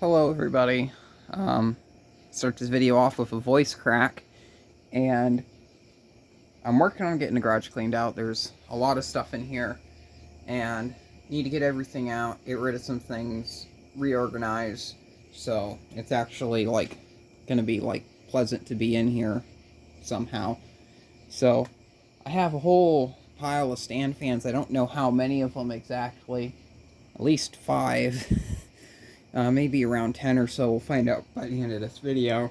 Hello everybody. Start this video off with a voice crack, and I'm working on getting the garage cleaned out. There's a lot of stuff in here, and need to get everything out, get rid of some things, reorganize, so it's actually gonna be pleasant to be in here somehow. So I have a whole pile of stand fans. I don't know how many of them exactly, at least 5. Maybe around 10 or so. We'll find out by the end of this video.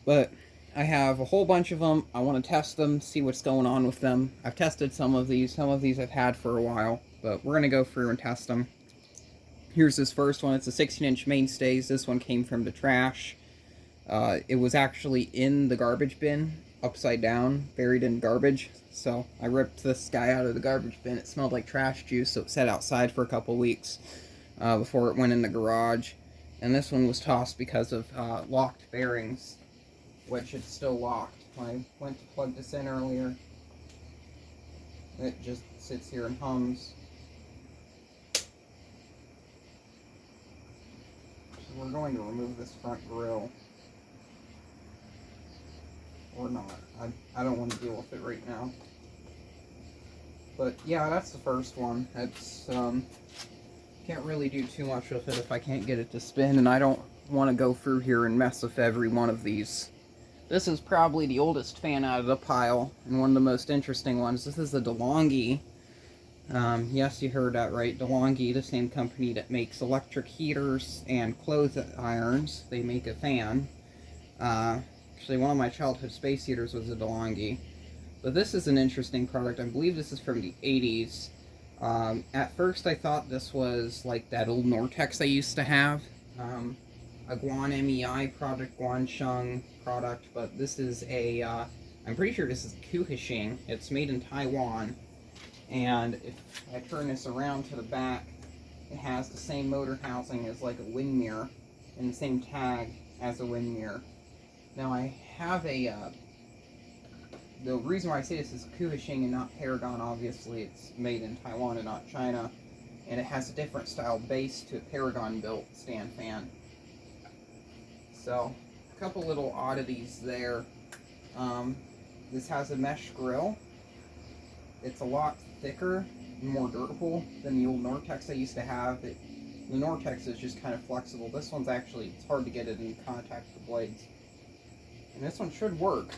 But I have a whole bunch of them. I want to test them, see what's going on with them. I've tested some of these. Some of these I've had for a while, but we're going to go through and test them. Here's this first one. It's a 16-inch mainstays. This one came from the trash. It was actually in the garbage bin, upside down, buried in garbage. So I ripped this guy out of the garbage bin. It smelled like trash juice, so it sat outside for a couple weeks. Before it went in the garage, and this one was tossed because of locked bearings, which it's still locked. When I went to plug this in earlier, it just sits here and hums. So we're going to remove this front grille, or not. I don't want to deal with it right now. But yeah, that's the first one. It's can't really do too much with it if I can't get it to spin, and I don't want to go through here and mess with every one of these. This is probably the oldest fan out of the pile, and one of the most interesting ones. This is a Dongi. Yes, you heard that right. Dongi, the same company that makes electric heaters and clothes irons. They make a fan. Actually, one of my childhood space heaters was a Dongi. But this is an interesting product. I believe this is from the 80s. At first I thought this was like that old Nortex I used to have, a Guan MEI product, Guansheng product, but this is a, I'm pretty sure this is Kuhishing. It's made in Taiwan, and if I turn this around to the back, it has the same motor housing as like a wind mirror, and the same tag as a wind mirror. Now I have the reason why I say this is Kuhishing and not Paragon, obviously it's made in Taiwan and not China, and it has a different style base to a Paragon built stand fan. So, a couple little oddities there. This has a mesh grill. It's a lot thicker and more durable than the old Nortex I used to have. The Nortex is just kind of flexible. This one's actually, it's hard to get it in contact with the blades. And this one should work.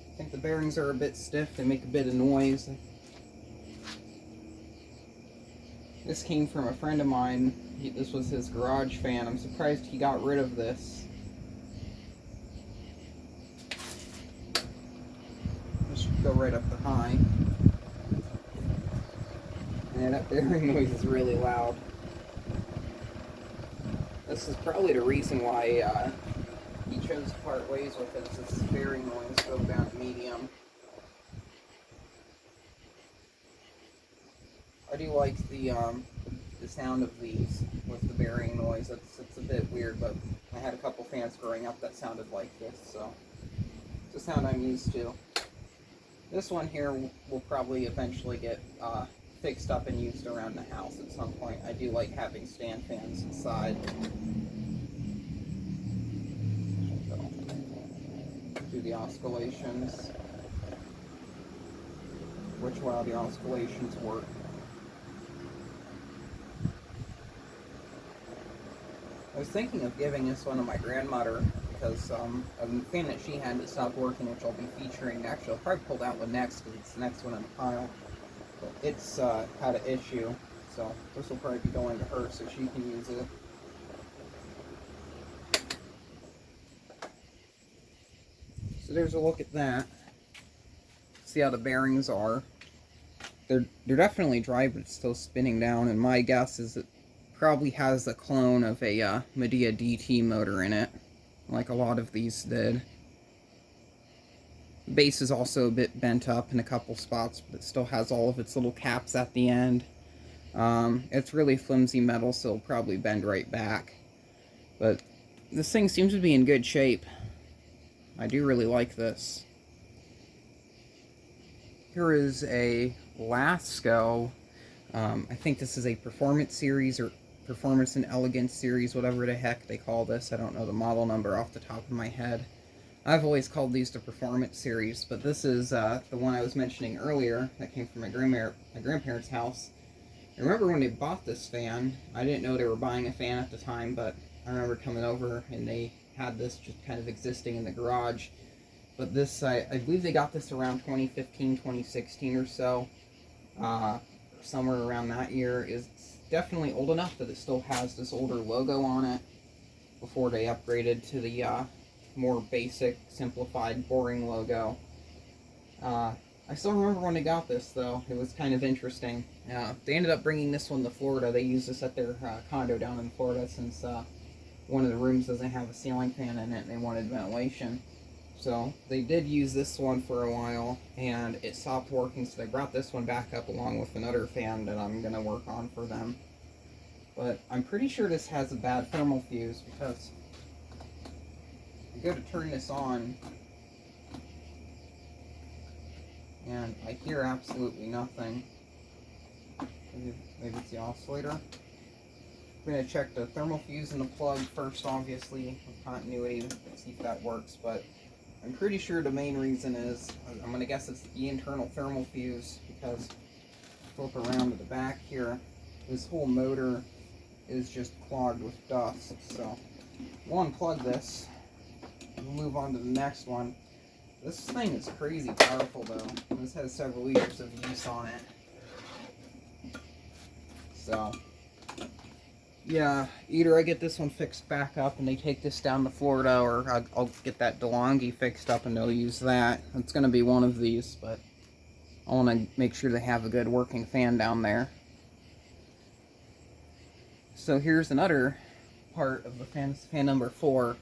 I think the bearings are a bit stiff. They make a bit of noise. This came from a friend of mine. This was his garage fan. I'm surprised he got rid of this. Just go right up the high. And that bearing noise is really loud. This is probably the reason why he chose to part ways with it. This bearing noise go down to medium. I do like the sound of these with the bearing noise. It's a bit weird, but I had a couple fans growing up that sounded like this, so it's a sound I'm used to. This one here will probably eventually get fixed up and used around the house at some point. I do like having stand fans inside. Do the oscillations, while the oscillations work. I was thinking of giving this one to my grandmother because a fan that she had that stopped working, which I'll be featuring. Actually, I'll probably pull that one next because it's the next one in the pile. But it's had an issue, so this will probably be going to her so she can use it. So there's a look at that. See how the bearings are. They're definitely dry, but it's still spinning down, and my guess is it probably has the clone of a Medea DT motor in it, like a lot of these did. The base is also a bit bent up in a couple spots, but it still has all of its little caps at the end. It's really flimsy metal, so it'll probably bend right back. But this thing seems to be in good shape. I do really like this. Here is a Lasco I think this is a Performance Series or Performance and Elegance Series, whatever the heck they call this. I don't know the model number off the top of my head. I've always called these the Performance Series, but this is the one I was mentioning earlier that came from my grandparents' house. I remember when they bought this fan, I didn't know they were buying a fan at the time, but I remember coming over and they had this just kind of existing in the garage. But this, I believe they got this around 2015, 2016 or so. Somewhere around that year. Is definitely old enough that it still has this older logo on it before they upgraded to the more basic, simplified, boring logo. I still remember when they got this, though. It was kind of interesting. They ended up bringing this one to Florida. They used this at their condo down in Florida since one of the rooms doesn't have a ceiling fan in it and they wanted ventilation. So they did use this one for a while and it stopped working, so they brought this one back up along with another fan that I'm going to work on for them. But I'm pretty sure this has a bad thermal fuse because I go to turn this on and I hear absolutely nothing. Maybe it's the oscillator. I'm going to check the thermal fuse in the plug first, obviously, with continuity, and see if that works, but I'm pretty sure the main reason is, I'm going to guess it's the internal thermal fuse, because flip around to the back here, this whole motor is just clogged with dust. So we'll unplug this, and we'll move on to the next one. This thing is crazy powerful though. This has several years of use on it. So yeah, either I get this one fixed back up and they take this down to Florida, or I'll get that Dongi fixed up and they'll use that. It's going to be one of these, but I want to make sure they have a good working fan down there. So here's another part of the fan number 4.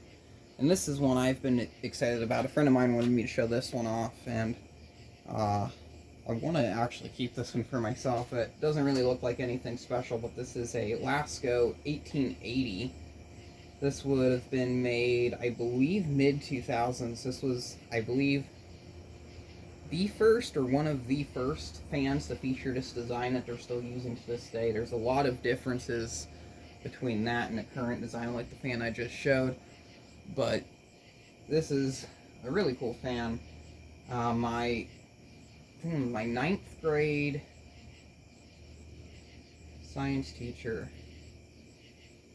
And this is one I've been excited about. A friend of mine wanted me to show this one off, and I want to actually keep this one for myself. It doesn't really look like anything special, but this is a Lasco 1880. This would have been made, I believe, mid-2000s. This was, I believe, the first or one of the first fans to feature this design that they're still using to this day. There's a lot of differences between that and the current design, like the fan I just showed. But this is a really cool fan. My 9th grade science teacher,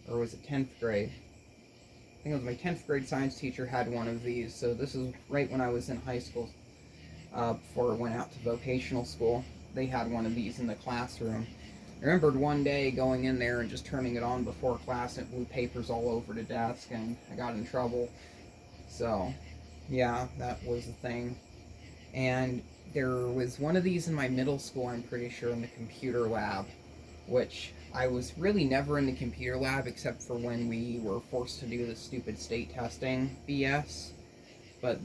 or was it 10th grade? I think it was my 10th grade science teacher had one of these. So this is right when I was in high school, before I went out to vocational school. They had one of these in the classroom. I remembered one day going in there and just turning it on before class, and it blew papers all over the desk, and I got in trouble. So, yeah, that was the thing. And there was one of these in my middle school, I'm pretty sure, in the computer lab, which I was really never in the computer lab except for when we were forced to do the stupid state testing BS. But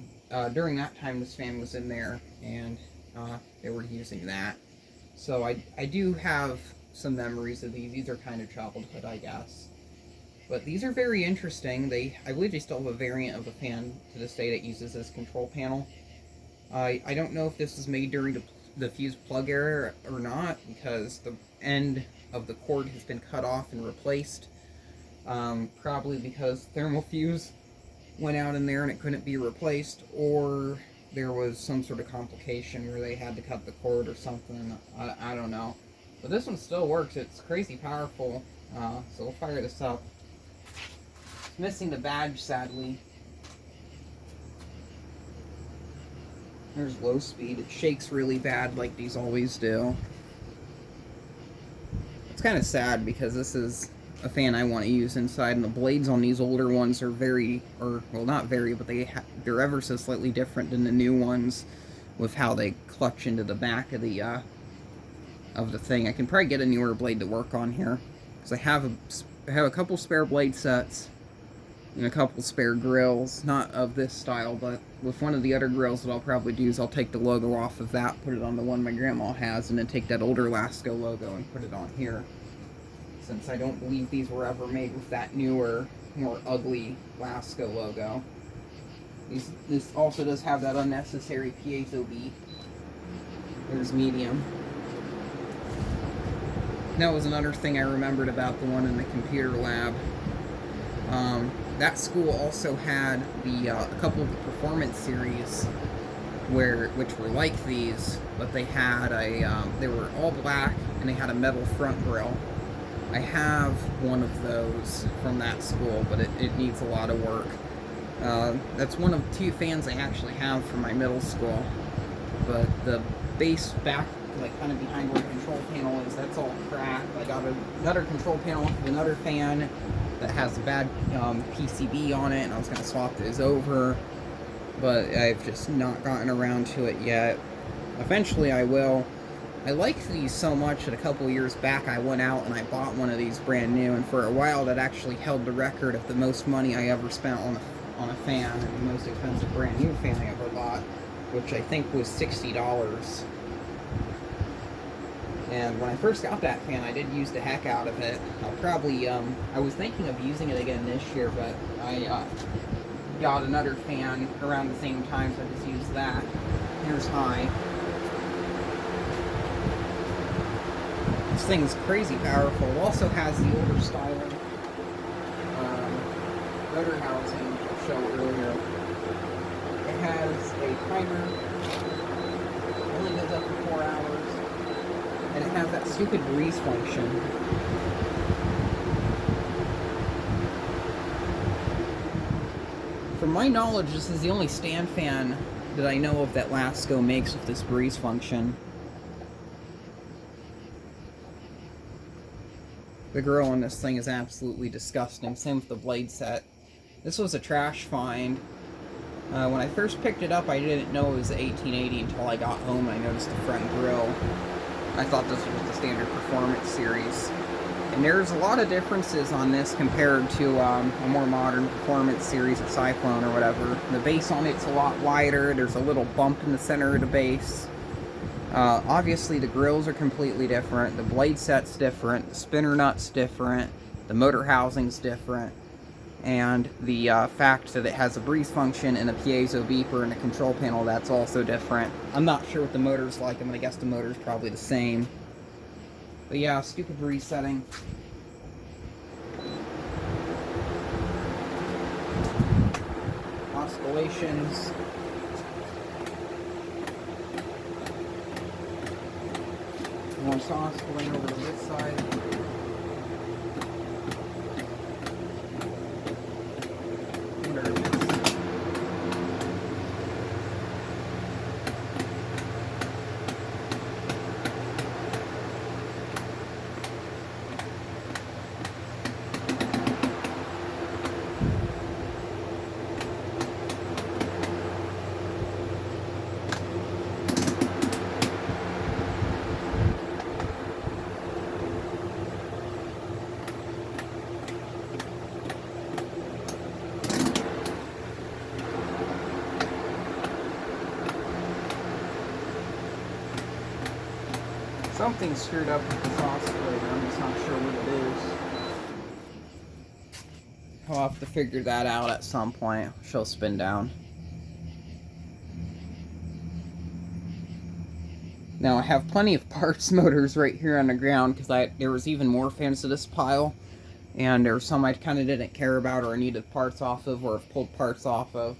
during that time, this fan was in there, and they were using that. So I do have some memories of these. These are kind of childhood, I guess. But these are very interesting. I believe they still have a variant of a fan to this day that uses this control panel. I don't know if this was made during the fuse plug era or not, because the end of the cord has been cut off and replaced. Probably because thermal fuse went out in there and it couldn't be replaced, or there was some sort of complication where they had to cut the cord or something. I don't know. But this one still works. It's crazy powerful. So we'll fire this up. It's missing the badge, sadly. There's low speed. It shakes really bad like these always do. It's kind of sad because this is a fan I want to use inside, and the blades on these older ones are well, not very, but they're ever so slightly different than the new ones with how they clutch into the back of the thing. I can probably get a newer blade to work on here, because I have a couple spare blade sets and a couple spare grills, not of this style, but with one of the other grills that I'll probably do is I'll take the logo off of that, put it on the one my grandma has, and then take that older Lasco logo and put it on here, since I don't believe these were ever made with that newer, more ugly Lasco logo. This also does have that unnecessary piezo beat. There's medium. That was another thing I remembered about the one in the computer lab. That school also had a couple of the performance series which were like these, but they had they were all black and they had a metal front grille. I have one of those from that school, but it needs a lot of work. That's one of 2 fans I actually have from my middle school, but the base back, like kind of behind where the control panel is, that's all cracked. I got another control panel with another fan that has a bad PCB on it, and I was going to swap those over, but I've just not gotten around to it yet. Eventually I will. I like these so much that a couple years back I went out and I bought one of these brand new, and for a while that actually held the record of the most money I ever spent on a fan, and the most expensive brand new fan I ever bought, which I think was $60. And when I first got that fan, I did use the heck out of it. I'll probably, I was thinking of using it again this year, but I got another fan around the same time, so I just used that. Here's high. This thing's crazy powerful. It also has the older style motor housing I'll show earlier. It has a timer, only goes up to 4 hours, and it has that stupid breeze function. From my knowledge, this is the only stand fan that I know of that Lasco makes with this breeze function. The grill on this thing is absolutely disgusting. Same with the blade set. This was a trash find. When I first picked it up, I didn't know it was the 1880 until I got home and I noticed the front grill. I thought this was the standard performance series. And there's a lot of differences on this compared to a more modern performance series of Cyclone or whatever. The base on it's a lot wider. There's a little bump in the center of the base. Obviously the grills are completely different, the blade set's different, the spinner nut's different, the motor housing's different, and the fact that it has a breeze function and a piezo beeper and a control panel, that's also different. I'm not sure what the motor's like. I'm gonna guess the motor's probably the same. But yeah, stupid breeze setting. Oscillations. More sauce going over to this side. Something's screwed up with this oscillator. I'm just not sure what it is. I'll have to figure that out at some point. She'll spin down. Now I have plenty of parts motors right here on the ground because there was even more fans to this pile, and there were some I kind of didn't care about or needed parts off of or have pulled parts off of.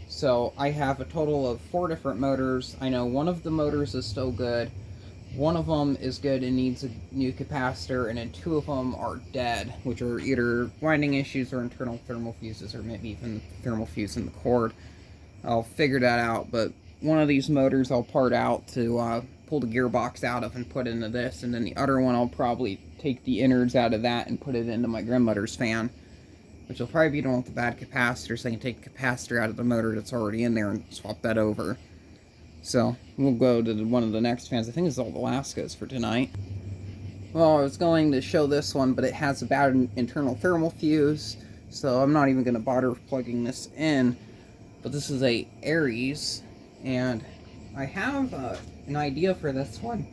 So I have a total of 4 different motors. I know one of the motors is still good. One of them is good and needs a new capacitor, and then 2 of them are dead, which are either winding issues or internal thermal fuses, or maybe even the thermal fuse in the cord. I'll figure that out, but one of these motors I'll part out to pull the gearbox out of and put into this, and then the other one I'll probably take the innards out of that and put it into my grandmother's fan, which will probably be the one with the bad capacitor, so I can take the capacitor out of the motor that's already in there and swap that over. So, we'll go to one of the next fans. I think this is all the Lascos for tonight. Well, I was going to show this one, but it has a bad internal thermal fuse, so I'm not even going to bother plugging this in. But this is a Aries, and I have an idea for this one.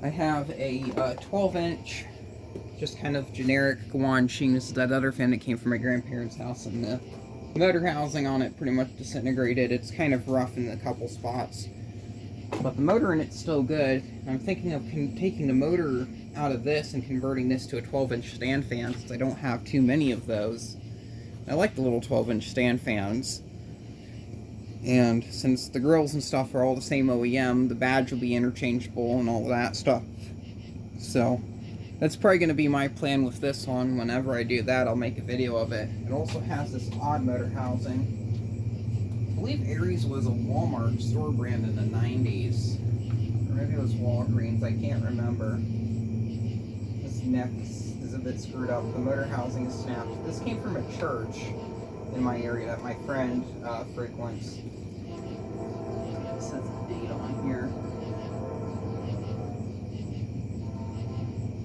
I have a 12-inch, just kind of generic Guanxing. This is that other fan that came from my grandparents' house, and the motor housing on it pretty much disintegrated. It's kind of rough in a couple spots. but the motor in it's still good. I'm thinking of taking the motor out of this and converting this to a 12-inch stand fan, since I don't have too many of those. I like the little 12-inch stand fans. And since the grills and stuff are all the same OEM, the badge will be interchangeable and all that stuff. So that's probably going to be my plan with this one. Whenever I do that, I'll make a video of it. It also has this odd motor housing. I believe Aries was a Walmart store brand in the 90s. Or maybe it was Walgreens, I can't remember. This neck is a bit screwed up. The motor housing is snapped. This came from a church in my area that my friend frequents. It says a date on here.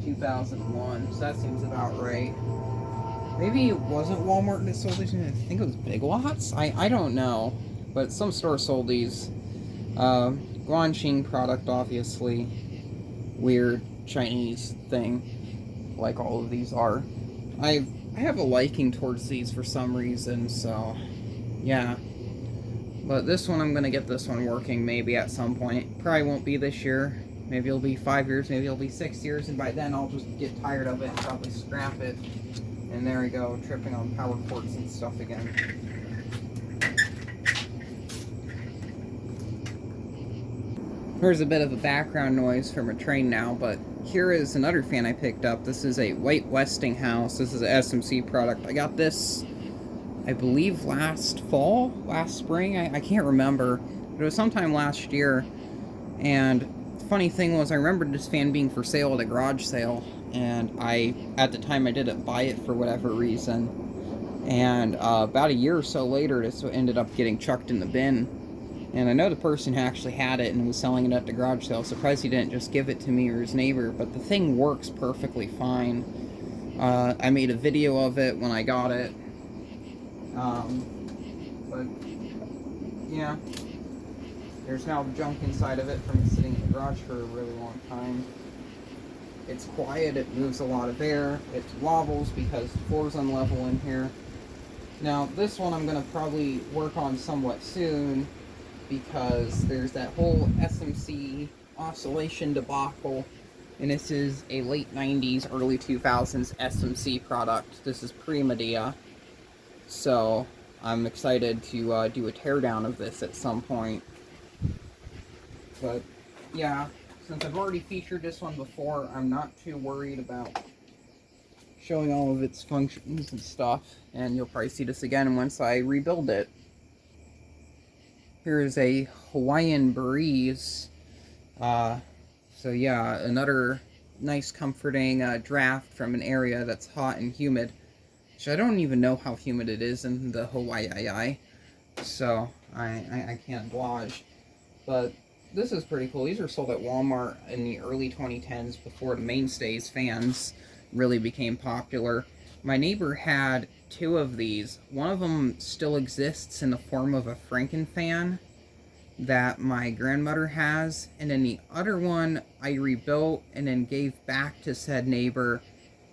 2001, so that seems about right. Maybe it wasn't Walmart that sold these. I think it was Big Lots? I don't know. But some store sold these. Guanxing product, obviously. Weird Chinese thing, like all of these are. I have a liking towards these for some reason, so yeah. But this one, I'm going to get this one working maybe at some point. Probably won't be this year. Maybe it'll be 5 years, maybe it'll be 6 years, and by then I'll just get tired of it and probably scrap it. And there we go, tripping on power cords and stuff again. There's a bit of a background noise from a train now, but here is another fan I picked up. This is a white Westinghouse. This is an SMC product. I got this, I believe, last spring? I can't remember. It was sometime last year, and funny thing was, I remembered this fan being for sale at a garage sale, and at the time I didn't buy it for whatever reason, and about a year or so later this ended up getting chucked in the bin, and I know the person who actually had it and was selling it at the garage sale. Surprised he didn't just give it to me or his neighbor, but the thing works perfectly fine. I made a video of it when I got it, but yeah. There's now junk inside of it from it sitting in the garage for a really long time. It's quiet, it moves a lot of air, it wobbles because the floor's unlevel in here. Now, this one I'm going to probably work on somewhat soon, because there's that whole SMC oscillation debacle, and this is a late 90s, early 2000s SMC product. This is pre-Medea, so I'm excited to do a teardown of this at some point. But yeah, since I've already featured this one before, I'm not too worried about showing all of its functions and stuff, and you'll probably see this again once I rebuild it. Here is a Hawaiian breeze. So yeah, another nice comforting draft from an area that's hot and humid, which I don't even know how humid it is in the Hawaii, so I can't blodge. But this is pretty cool. These were sold at Walmart in the early 2010s, before the mainstays fans really became popular. My neighbor had 2 of these. One of them still exists in the form of a Franken fan that my grandmother has, and then the other one I rebuilt and then gave back to said neighbor,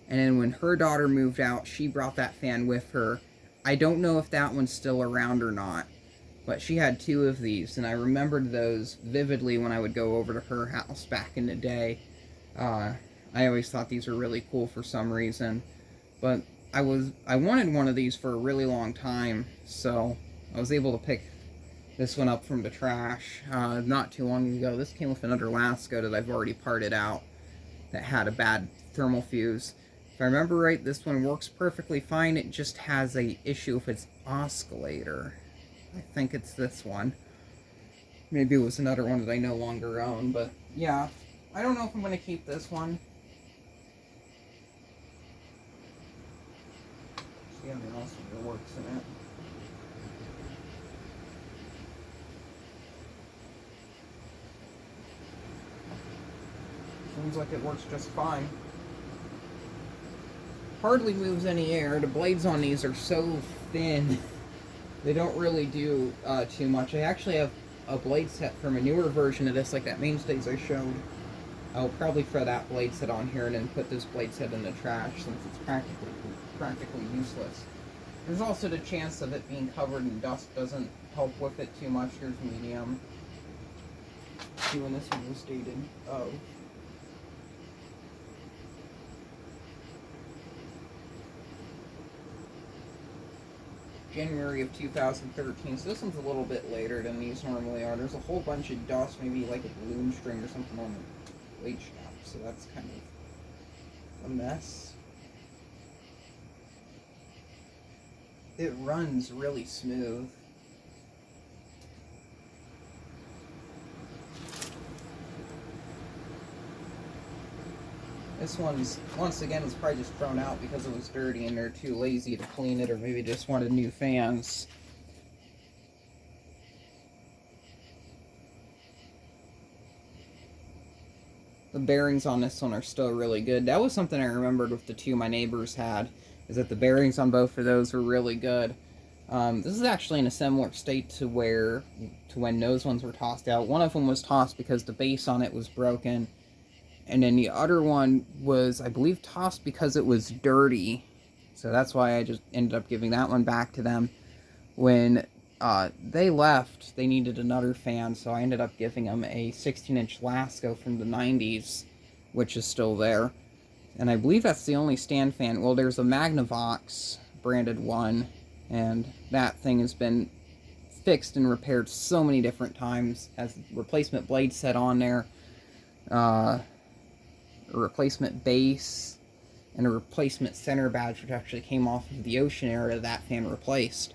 and then when her daughter moved out, she brought that fan with her. I don't know if that one's still around or not, but she had 2 of these, and I remembered those vividly when I would go over to her house back in the day. I always thought these were really cool for some reason, but I wanted one of these for a really long time, so I was able to pick this one up from the trash not too long ago. This came with another Lasco that I've already parted out that had a bad thermal fuse. If I remember right, this one works perfectly fine. It just has a issue with its oscillator. I think it's this one. Maybe it was another one that I no longer own, but yeah. I don't know if I'm going to keep this one. See how the oscillator works in it. Seems like it works just fine. Hardly moves any air. The blades on these are so thin. They don't really do too much. I actually have a blade set from a newer version of this, like that mainstays I showed. I'll probably throw that blade set on here and then put this blade set in the trash, since it's practically useless. There's also the chance of it being covered in dust doesn't help with it too much. Here's medium. See when this one was dated. Oh. January of 2013, so this one's a little bit later than these normally are. There's a whole bunch of dust, maybe like a balloon string or something on the blade shaft, so that's kind of a mess. It runs really smooth. This one's, once again, was probably just thrown out because it was dirty and they're too lazy to clean it, or maybe just wanted new fans. The bearings on this one are still really good. That was something I remembered with the two my neighbors had, is that the bearings on both of those were really good. This is actually in a similar state to when those ones were tossed out. One of them was tossed because the base on it was broken, and then the other one was, I believe, tossed because it was dirty. So that's why I just ended up giving that one back to them. When they left, they needed another fan, so I ended up giving them a 16-inch Lasco from the 90s, which is still there. And I believe that's the only stand fan. Well, there's a Magnavox branded one, and that thing has been fixed and repaired so many different times. Has a replacement blade set on there, a replacement base, and a replacement center badge, which actually came off of the Ocean era that fan replaced.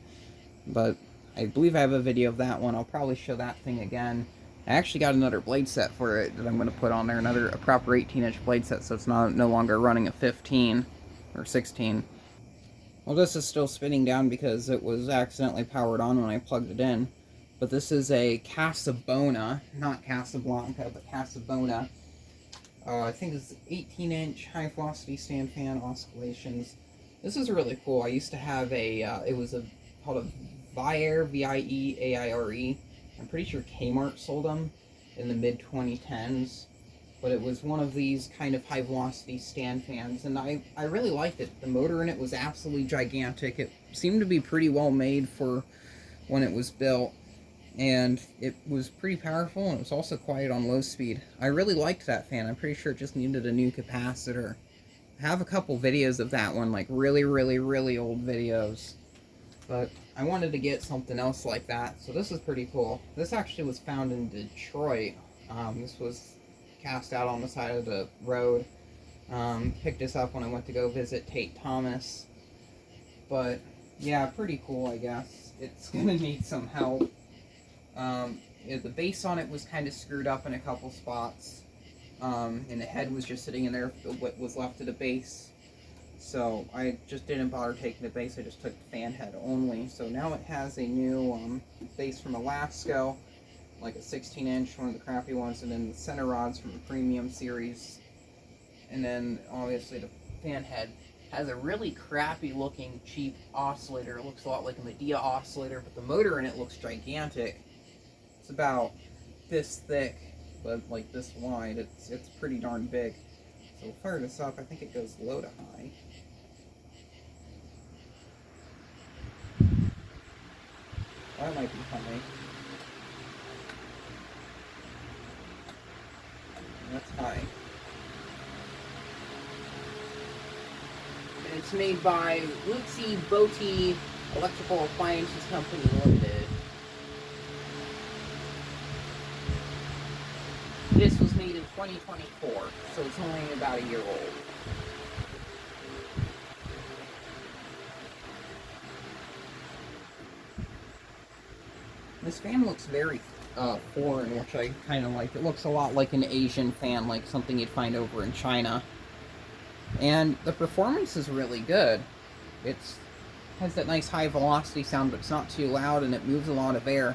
But I believe I have a video of that one. I'll probably show that thing again. I actually got another blade set for it that I'm going to put on there, a proper 18-inch blade set, so it's no longer running a 15 or 16. Well, this is still spinning down because it was accidentally powered on when I plugged it in. But this is a Cababona, not Casablanca, but Cababona. I think it's 18-inch high-velocity stand fan oscillations. This is really cool. I used to have it was called a Vieire, V-I-E-A-I-R-E. I'm pretty sure Kmart sold them in the mid-2010s. But it was one of these kind of high-velocity stand fans, and I really liked it. The motor in it was absolutely gigantic. It seemed to be pretty well made for when it was built, and it was pretty powerful, and it was also quiet on low speed. I really liked that fan. I'm pretty sure it just needed a new capacitor. I have a couple videos of that one, like really old videos. But I wanted to get something else like that, so this is pretty cool. This actually was found in Detroit. This was cast out on the side of the road. Picked this up when I went to go visit Tate Thomas. But yeah, pretty cool, I guess. It's gonna need some help. The base on it was kind of screwed up in a couple spots, and the head was just sitting in there, what was left of the base. So I just didn't bother taking the base, I just took the fan head only. So now it has a new base from Lasco, like a 16-inch, one of the crappy ones, and then the center rods from the premium series. And then obviously the fan head has a really crappy looking cheap oscillator. It looks a lot like a Medea oscillator, but the motor in it looks gigantic. It's about this thick, but like this wide. It's pretty darn big. So we'll fire this up. I think it goes low to high. That might be high. That's high. And it's made by Lutzi Botti Electrical Appliances Company Limited. This was made in 2024, so it's only about a year old. This fan looks very foreign, which I kind of like. It looks a lot like an Asian fan, like something you'd find over in China. And the performance is really good. It has that nice high velocity sound, but it's not too loud, and it moves a lot of air.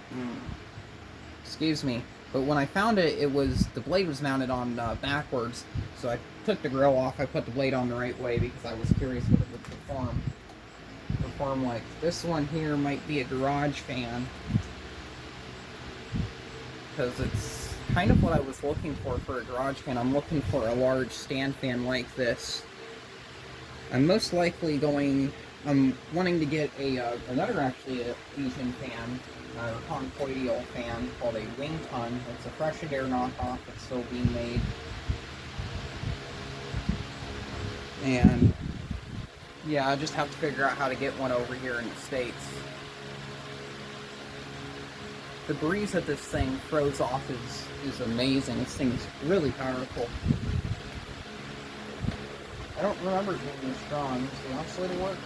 Excuse me. But when I found it, the blade was mounted on backwards, so I took the grill off. I put the blade on the right way because I was curious what it would perform like. This one here might be a garage fan, because it's kind of what I was looking for a garage fan. I'm looking for a large stand fan like this. I'm most likely going I'm wanting to get another actually a fusion fan, a conchoidal fan called a Wing Ton. It's a Fresh and Air knockoff. It's still being made. And yeah, I just have to figure out how to get one over here in the States. The breeze that this thing throws off is amazing. This thing is really powerful. I don't remember it being this strong. Does the oscillator work?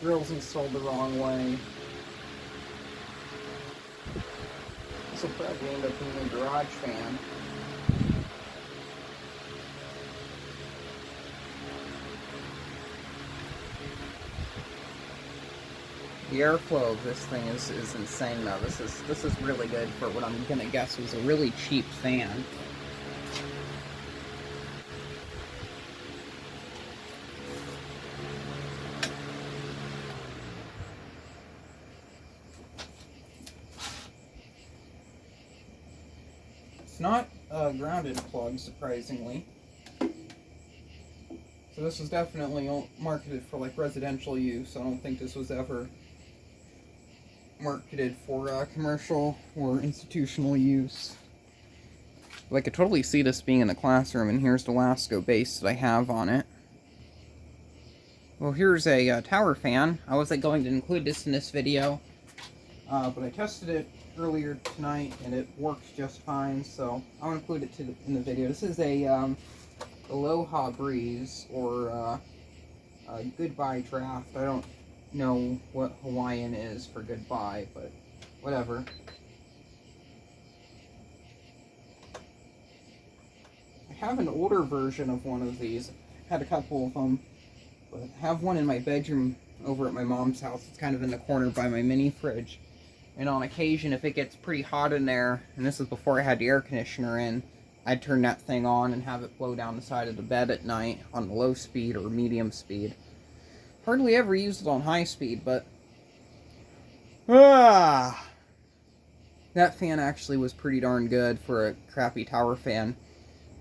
Grill's installed the wrong way. This will probably end up being a garage fan. The airflow of this thing is insane though. This is really good for what I'm gonna guess was a really cheap fan. It's not a grounded plug, surprisingly. So this was definitely marketed for like residential use. I don't think this was ever marketed for commercial or institutional use. But I could totally see this being in the classroom, and here's the Lasco base that I have on it. Well, here's a tower fan. I wasn't going to include this in this video, but I tested it earlier tonight, and it works just fine, so I'll include it in the video. This is a Aloha breeze, or a goodbye draft. I don't know what Hawaiian is for goodbye, but whatever. I have an older version of one of these. I had a couple of them, but I have one in my bedroom over at my mom's house. It's kind of in the corner by my mini fridge. And on occasion, if it gets pretty hot in there, and this is before I had the air conditioner in, I'd turn that thing on and have it blow down the side of the bed at night on the low speed or medium speed. Hardly ever used it on high speed, but that fan actually was pretty darn good for a crappy tower fan.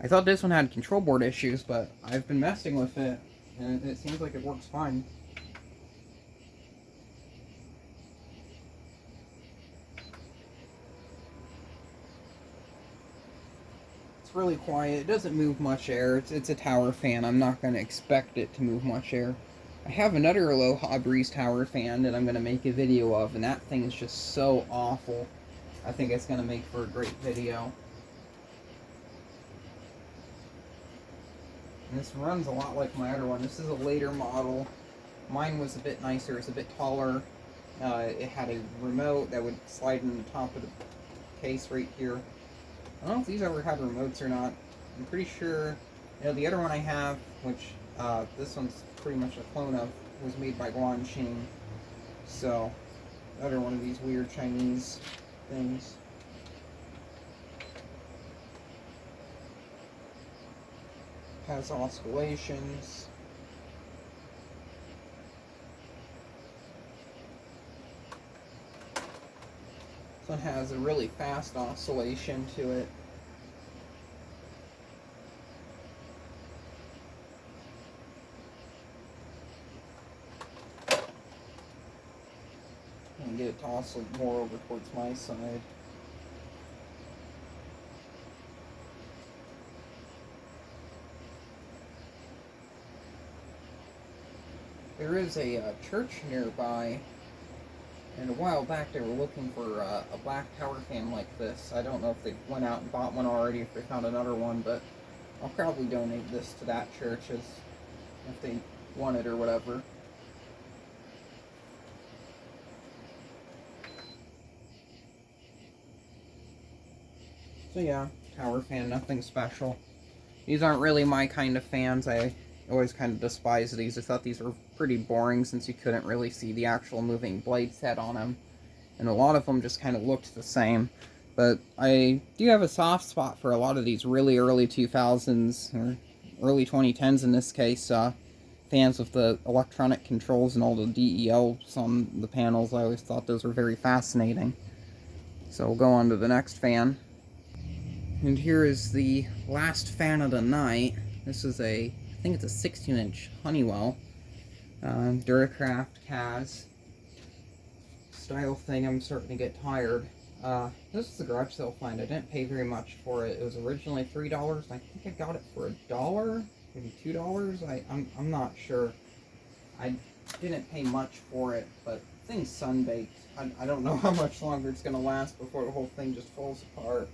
I thought this one had control board issues, but I've been messing with it, and it seems like it works fine. It's really quiet. It doesn't move much air. It's a tower fan. I'm not going to expect it to move much air. I have another Aloha Breeze tower fan that I'm going to make a video of, and that thing is just so awful. I think it's going to make for a great video. And this runs a lot like my other one. This is a later model. Mine was a bit nicer. It's a bit taller. It had a remote that would slide in the top of the case right here. I don't know if these ever had remotes or not. I'm pretty sure, the other one I have, which this one's pretty much a clone of, was made by Guanxing. So, another one of these weird Chinese things. Has oscillations. This one has a really fast oscillation to it. And get it to oscillate more over towards my side. There is a church nearby, and a while back they were looking for a black tower fan like this. I don't know if they went out and bought one already, if they found another one, but I'll probably donate this to that church if they want it or whatever. So yeah, tower fan, nothing special. These aren't really my kind of fans. I always kind of despise these. I thought these were pretty boring since you couldn't really see the actual moving blade set on them. And a lot of them just kind of looked the same. But I do have a soft spot for a lot of these really early 2000s, or early 2010s in this case, fans with the electronic controls and all the DELs on the panels. I always thought those were very fascinating. So we'll go on to the next fan. And here is the last fan of the night. This is I think it's a 16-inch Honeywell Duracraft CAS style thing. I'm starting to get tired. This is a garage sale find. I didn't pay very much for it. It was originally $3. I think I got it for $1, maybe $2. I'm not sure. I didn't pay much for it, but the thing's sun-baked. I don't know how much longer it's gonna last before the whole thing just falls apart.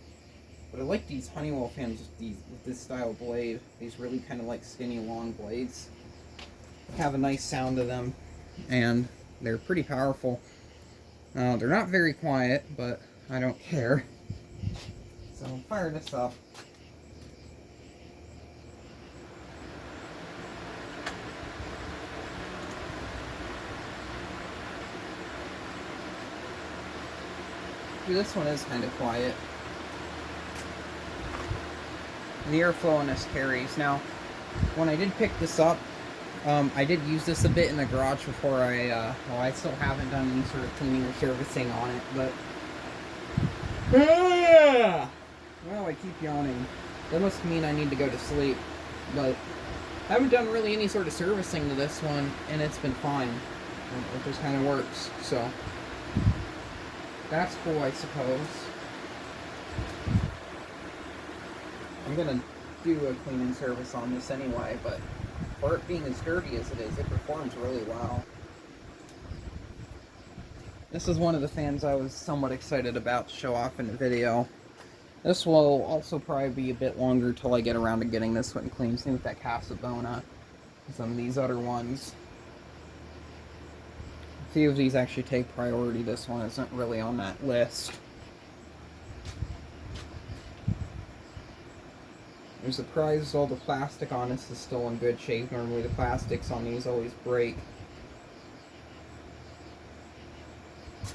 But I like these Honeywell fans with this style blade. These really kind of like skinny long blades. They have a nice sound to them, and they're pretty powerful. They're not very quiet, but I don't care. So I'll fire this up. This one is kind of quiet. The airflow on this carries. Now, when I did pick this up, I did use this a bit in the garage before well, I still haven't done any sort of cleaning or servicing on it, but... Well, I keep yawning. That must mean I need to go to sleep, but I haven't done really any sort of servicing to this one, and it's been fine. It just kind of works, so... That's cool, I suppose. I'm gonna do a cleaning service on this anyway, but for it being as dirty as it is, it performs really well. This is one of the fans I was somewhat excited about to show off in the video. This will also probably be a bit longer till I get around to getting this one cleaned. Same with that Cababona. Some of these other ones. A few of these actually take priority. This one isn't really on that list. I'm surprised all the plastic on this is still in good shape. Normally the plastics on these always break. I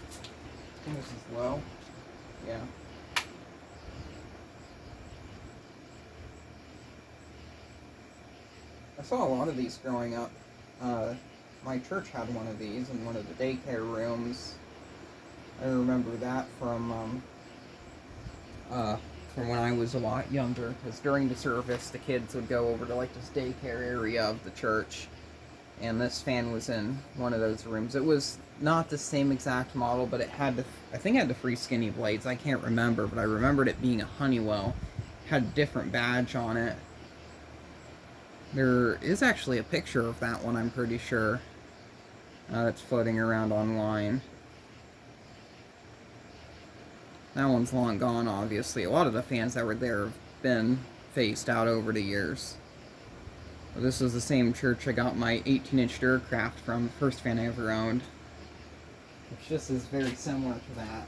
think this is low. Yeah. I saw a lot of these growing up. My church had one of these in one of the daycare rooms. I remember that from when I was a lot younger, because during the service the kids would go over to like this daycare area of the church, and this fan was in one of those rooms. It was not the same exact model, but it had I think it had the free skinny blades. I can't remember, but I remembered it being a Honeywell. It had a different badge on it. There is actually a picture of that one, I'm pretty sure, that's floating around online. That one's long gone, obviously. A lot of the fans that were there have been phased out over the years. But this was the same church I got my 18-inch Duracraft from, the first fan I ever owned. Which just is very similar to that.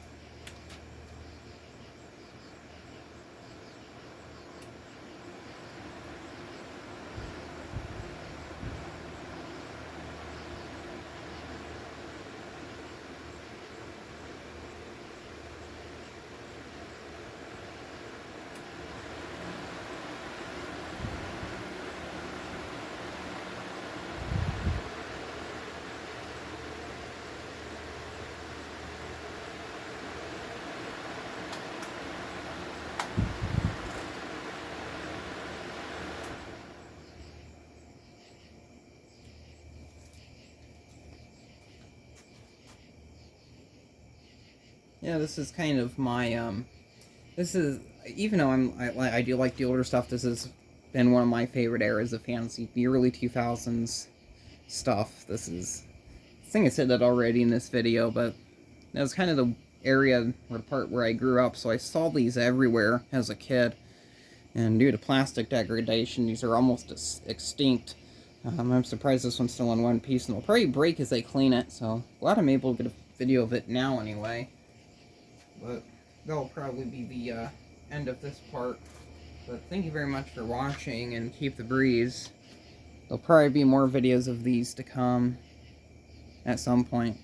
Yeah, this is kind of my, this is, even though I do like the older stuff, this has been one of my favorite eras of fantasy, the early 2000s stuff. I think I said that already in this video, but that was kind of the area, or the part where I grew up, so I saw these everywhere as a kid, and due to plastic degradation, these are almost extinct. I'm surprised this one's still in one piece, and they'll probably break as they clean it, so glad I'm able to get a video of it now anyway. But that'll probably be the end of this part. But thank you very much for watching, and keep the breeze. There'll probably be more videos of these to come at some point.